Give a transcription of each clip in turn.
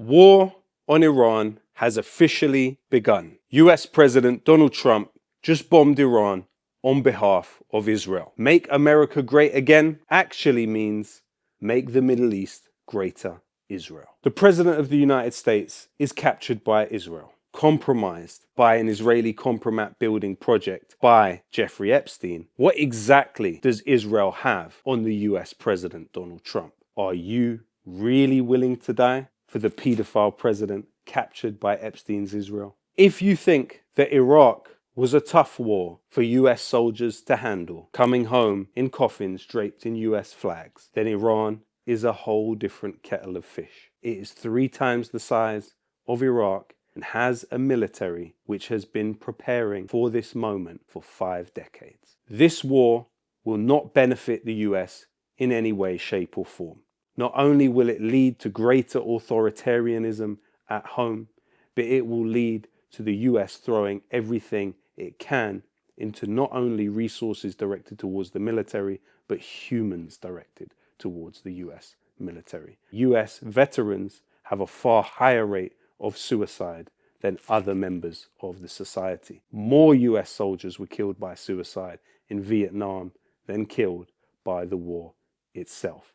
War on Iran has officially begun. US President Donald Trump just bombed Iran on behalf of Israel. Make America great again actually means make the Middle East greater Israel. The President of the United States is captured by Israel, compromised by an Israeli compromat building project by Jeffrey Epstein. What exactly does Israel have on the US President Donald Trump? Are you really willing to die for the pedophile president captured by Epstein's Israel? If you think that Iraq was a tough war for US soldiers to handle, coming home in coffins draped in US flags, then Iran is a whole different kettle of fish. It is 3 times the size of Iraq and has a military which has been preparing for this moment for 5 decades. This war will not benefit the US in any way, shape or form. Not only will it lead to greater authoritarianism at home, but it will lead to the US throwing everything it can into not only resources directed towards the military, but humans directed towards the US military. US veterans have a far higher rate of suicide than other members of the society. More US soldiers were killed by suicide in Vietnam than killed by the war itself.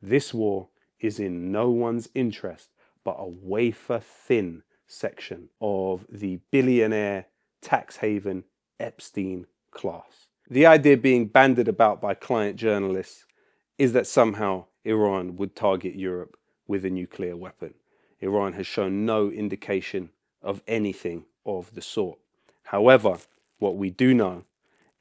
This war is in no one's interest but a wafer-thin section of the billionaire tax haven Epstein class. The idea being bandied about by client journalists is that somehow Iran would target Europe with a nuclear weapon. Iran has shown no indication of anything of the sort. However, what we do know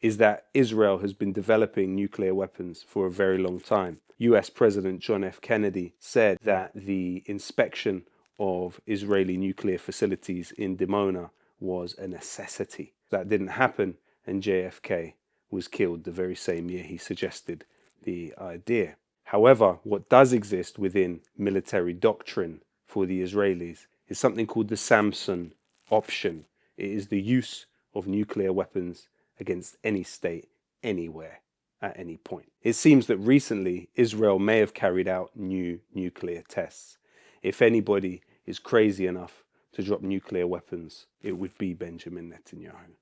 is that Israel has been developing nuclear weapons for a very long time. US President John F. Kennedy said that the inspection of Israeli nuclear facilities in Dimona was a necessity. That didn't happen, and JFK was killed the very same year he suggested the idea. However, what does exist within military doctrine for the Israelis is something called the Samson option. It is the use of nuclear weapons against any state, anywhere, at any point. It seems that recently Israel may have carried out new nuclear tests. If anybody is crazy enough to drop nuclear weapons, it would be Benjamin Netanyahu.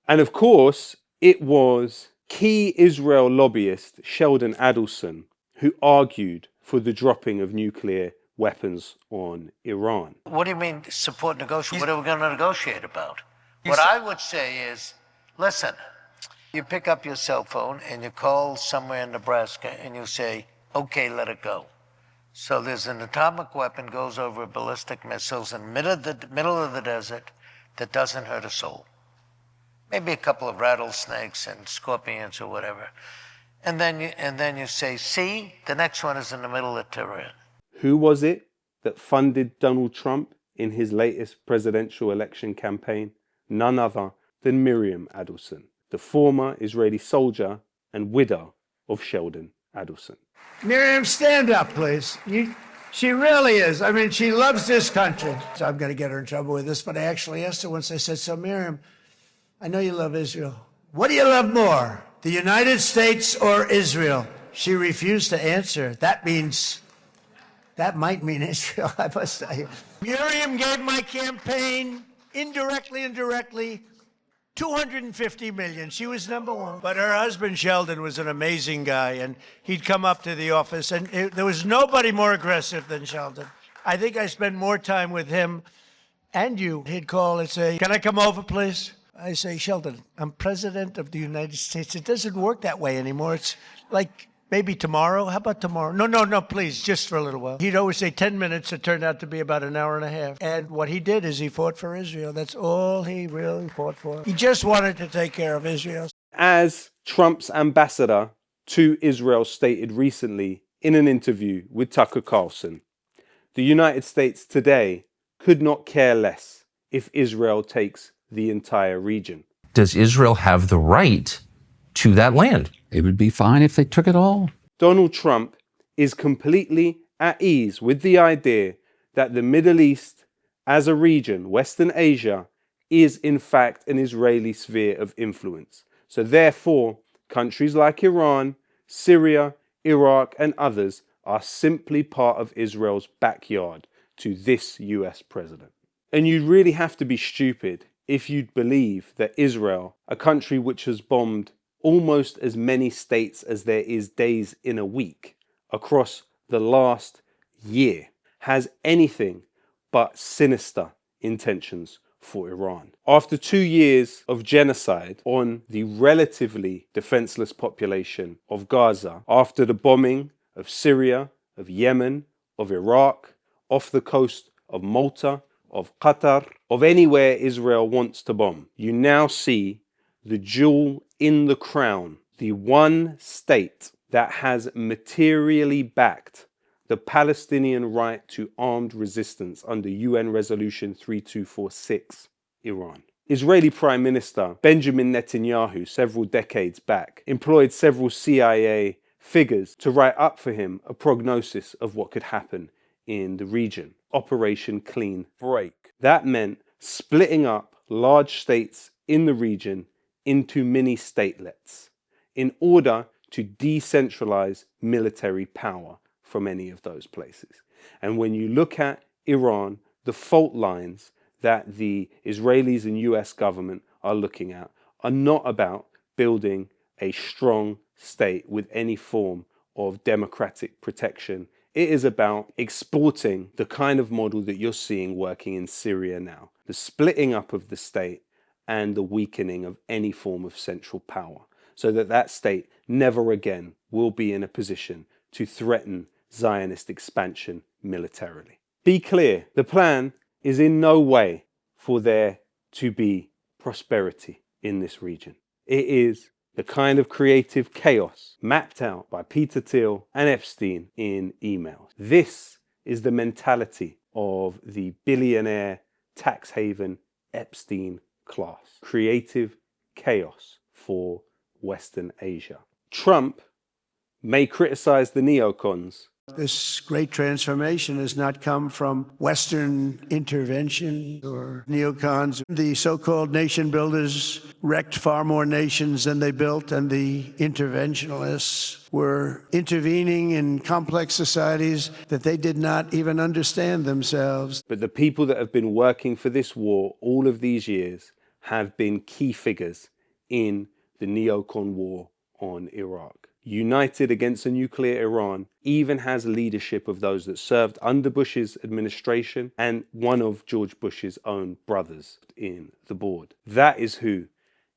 And of course, it was key Israel lobbyist Sheldon Adelson who argued for the dropping of nuclear weapons on Iran. What do you mean support negotiate? What are we going to negotiate about? What I would say is, listen, you pick up your cell phone and you call somewhere in Nebraska and you say, okay, let it go. So there's an atomic weapon goes over ballistic missiles in the middle of the desert that doesn't hurt a soul. Maybe a couple of rattlesnakes and scorpions or whatever. And then you say, see, the next one is in the middle of Tehran. Who was it that funded Donald Trump in his latest presidential election campaign? None other than Miriam Adelson, the former Israeli soldier and widow of Sheldon Adelson. Miriam, stand up, please. She really is. I mean, she loves this country. So I'm going to get her in trouble with this, but I actually asked her once. I said, so Miriam, I know you love Israel. What do you love more, the United States or Israel? She refused to answer. That might mean Israel, I must tell you. Miriam gave my campaign, indirectly, $250 million. She was number one. But her husband, Sheldon, was an amazing guy, and he'd come up to the office, and there was nobody more aggressive than Sheldon. I think I spent more time with him and you. He'd call and say, can I come over, please? I say, Sheldon, I'm president of the United States. It doesn't work that way anymore. It's like maybe tomorrow. How about tomorrow? No, please, just for a little while. He'd always say 10 minutes. It turned out to be about an hour and a half. And what he did is he fought for Israel. That's all he really fought for. He just wanted to take care of Israel. As Trump's ambassador to Israel stated recently in an interview with Tucker Carlson, the United States today could not care less if Israel takes the entire region. Does Israel have the right to that land? It would be fine if they took it all. Donald Trump is completely at ease with the idea that the Middle East as a region, Western Asia, is in fact an Israeli sphere of influence. So therefore, countries like Iran, Syria, Iraq, and others are simply part of Israel's backyard to this US president. And you'd really have to be stupid if you'd believe that Israel, a country which has bombed almost as many states as there is days in a week across the last year, has anything but sinister intentions for Iran. After 2 years of genocide on the relatively defenseless population of Gaza, after the bombing of Syria, of Yemen, of Iraq, off the coast of Malta, of Qatar, of anywhere Israel wants to bomb, you now see the jewel in the crown, the one state that has materially backed the Palestinian right to armed resistance under UN Resolution 3246, Iran. Israeli Prime Minister Benjamin Netanyahu, several decades back, employed several CIA figures to write up for him a prognosis of what could happen in the region. Operation Clean Break. That meant splitting up large states in the region into mini statelets in order to decentralize military power from any of those places. And when you look at Iran, the fault lines that the Israelis and US government are looking at are not about building a strong state with any form of democratic protection. It is about exporting the kind of model that you're seeing working in Syria now, the splitting up of the state and the weakening of any form of central power, so that that state never again will be in a position to threaten Zionist expansion militarily. Be clear, the plan is in no way for there to be prosperity in this region. It is the kind of creative chaos mapped out by Peter Thiel and Epstein in emails. This is the mentality of the billionaire tax haven Epstein class. Creative chaos for Western Asia. Trump may criticize the neocons. This great transformation has not come from Western intervention or neocons. The so-called nation builders wrecked far more nations than they built, and the interventionists were intervening in complex societies that they did not even understand themselves. But the people that have been working for this war all of these years have been key figures in the neocon war on Iraq. United against a nuclear Iran even has leadership of those that served under Bush's administration and one of George Bush's own brothers in the board. That is who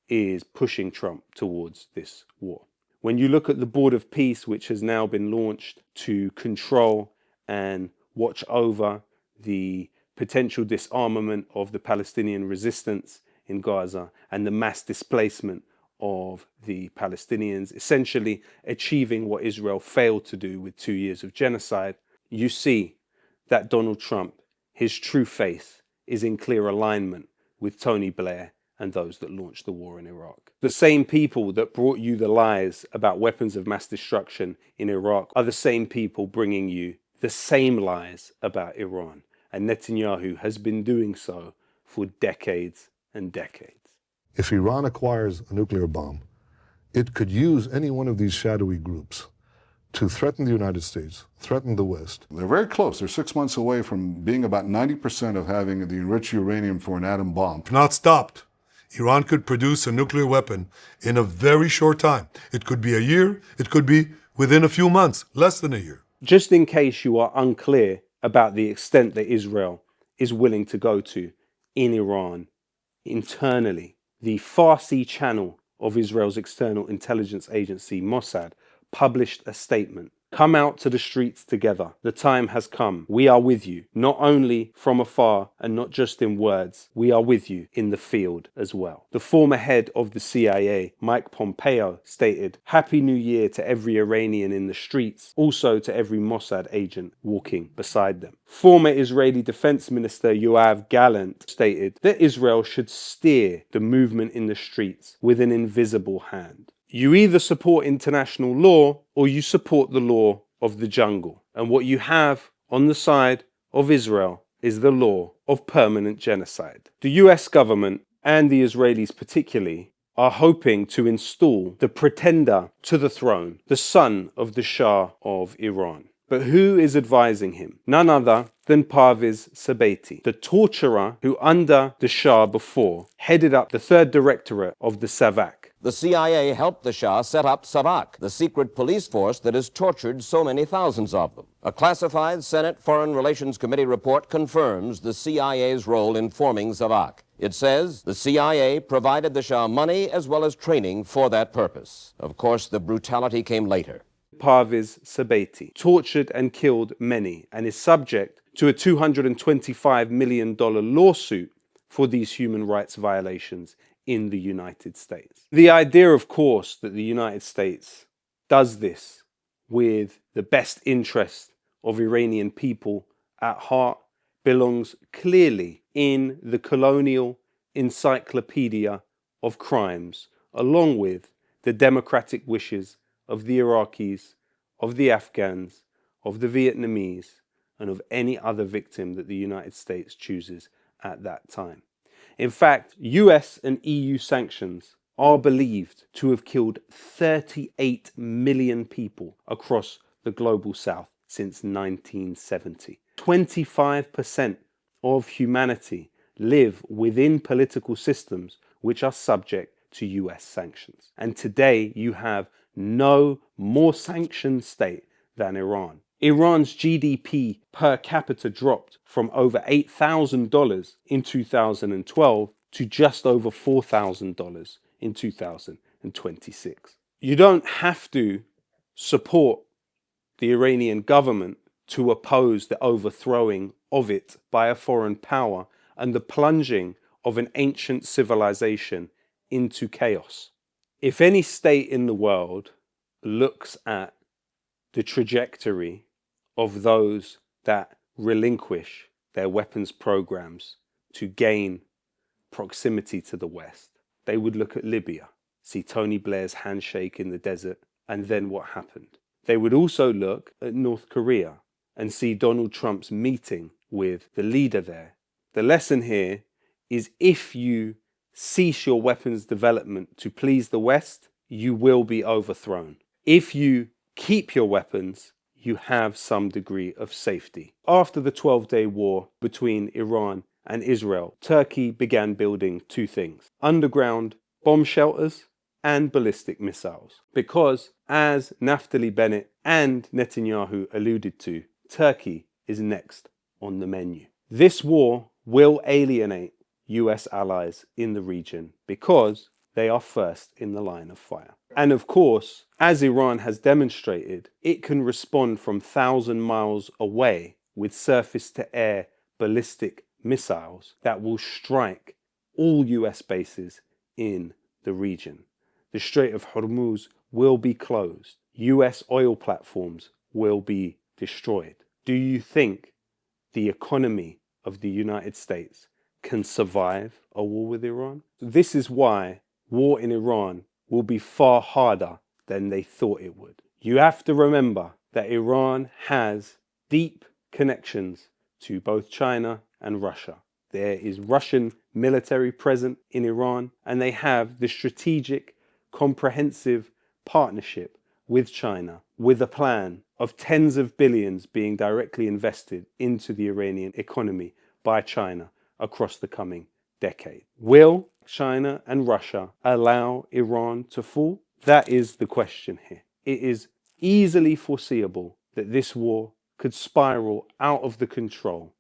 is pushing Trump towards this war. When you look at the Board of Peace, which has now been launched to control and watch over the potential disarmament of the Palestinian resistance in Gaza and the mass displacement of the Palestinians, essentially achieving what Israel failed to do with 2 years of genocide, you see that Donald Trump, his true face, is in clear alignment with Tony Blair and those that launched the war in Iraq. The same people that brought you the lies about weapons of mass destruction in Iraq are the same people bringing you the same lies about Iran. And Netanyahu has been doing so for decades and decades. If Iran acquires a nuclear bomb, it could use any one of these shadowy groups to threaten the United States, threaten the West. They're very close. They're 6 months away from being about 90% of having the enriched uranium for an atom bomb. If not stopped, Iran could produce a nuclear weapon in a very short time. It could be a year, it could be within a few months, less than a year. Just in case you are unclear about the extent that Israel is willing to go to in Iran internally, the Farsi channel of Israel's external intelligence agency, Mossad, published a statement. Come out to the streets together. The time has come. We are with you, not only from afar and not just in words. We are with you in the field as well. The former head of the CIA, Mike Pompeo, stated, "Happy New Year to every Iranian in the streets, also to every Mossad agent walking beside them." Former Israeli Defense Minister Yoav Gallant stated that Israel should steer the movement in the streets with an invisible hand. You either support international law or you support the law of the jungle. And what you have on the side of Israel is the law of permanent genocide. The US government, and the Israelis particularly, are hoping to install the pretender to the throne, the son of the Shah of Iran. But who is advising him? None other than Parviz Sabeti, the torturer who under the Shah before headed up the third directorate of the Savak. The CIA helped the Shah set up Savak, the secret police force that has tortured so many thousands of them. A classified Senate Foreign Relations Committee report confirms the CIA's role in forming Savak. It says the CIA provided the Shah money as well as training for that purpose. Of course, the brutality came later. Parviz Sabeti tortured and killed many and is subject to a $225 million lawsuit for these human rights violations in the United States. The idea, of course, that the United States does this with the best interest of Iranian people at heart belongs clearly in the colonial encyclopedia of crimes, along with the democratic wishes of the Iraqis, of the Afghans, of the Vietnamese, and of any other victim that the United States chooses at that time. In fact, US and EU sanctions are believed to have killed 38 million people across the global south since 1970. 25% of humanity live within political systems which are subject to US sanctions. And today you have no more sanctioned state than Iran. Iran's GDP per capita dropped from over $8,000 in 2012 to just over $4,000 in 2026. You don't have to support the Iranian government to oppose the overthrowing of it by a foreign power and the plunging of an ancient civilization into chaos. If any state in the world looks at the trajectory of those that relinquish their weapons programs to gain proximity to the West, they would look at Libya, see Tony Blair's handshake in the desert, and then what happened. They would also look at North Korea and see Donald Trump's meeting with the leader there. The lesson here is if you cease your weapons development to please the West, you will be overthrown. If you keep your weapons, you have some degree of safety. After the 12-day war between Iran and Israel, Turkey began building two things: underground bomb shelters and ballistic missiles. Because, as Naftali Bennett and Netanyahu alluded to, Turkey is next on the menu. This war will alienate US allies in the region because they are first in the line of fire. And of course, as Iran has demonstrated, it can respond from 1,000 miles away with surface-to-air ballistic missiles that will strike all US bases in the region. The Strait of Hormuz will be closed. US oil platforms will be destroyed. Do you think the economy of the United States can survive a war with Iran? This is why war in Iran will be far harder than they thought it would. You have to remember that Iran has deep connections to both China and Russia. There is Russian military present in Iran, and they have the strategic, comprehensive partnership with China, with a plan of tens of billions being directly invested into the Iranian economy by China across the coming decade. Will China and Russia allow Iran to fall? That is the question here. It is easily foreseeable that this war could spiral out of the control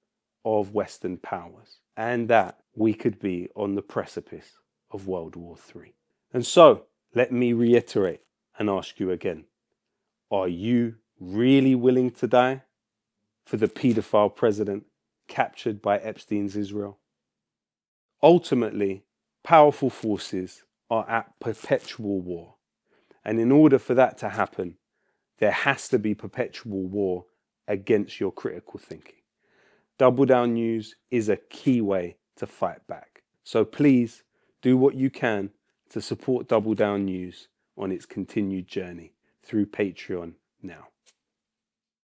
of Western powers, and that we could be on the precipice of World War III. And so, let me reiterate and ask you again, are you really willing to die for the paedophile president captured by Epstein's Israel? Ultimately, powerful forces are at perpetual war. And in order for that to happen, there has to be perpetual war against your critical thinking. Double Down News is a key way to fight back. So please do what you can to support Double Down News on its continued journey through Patreon now.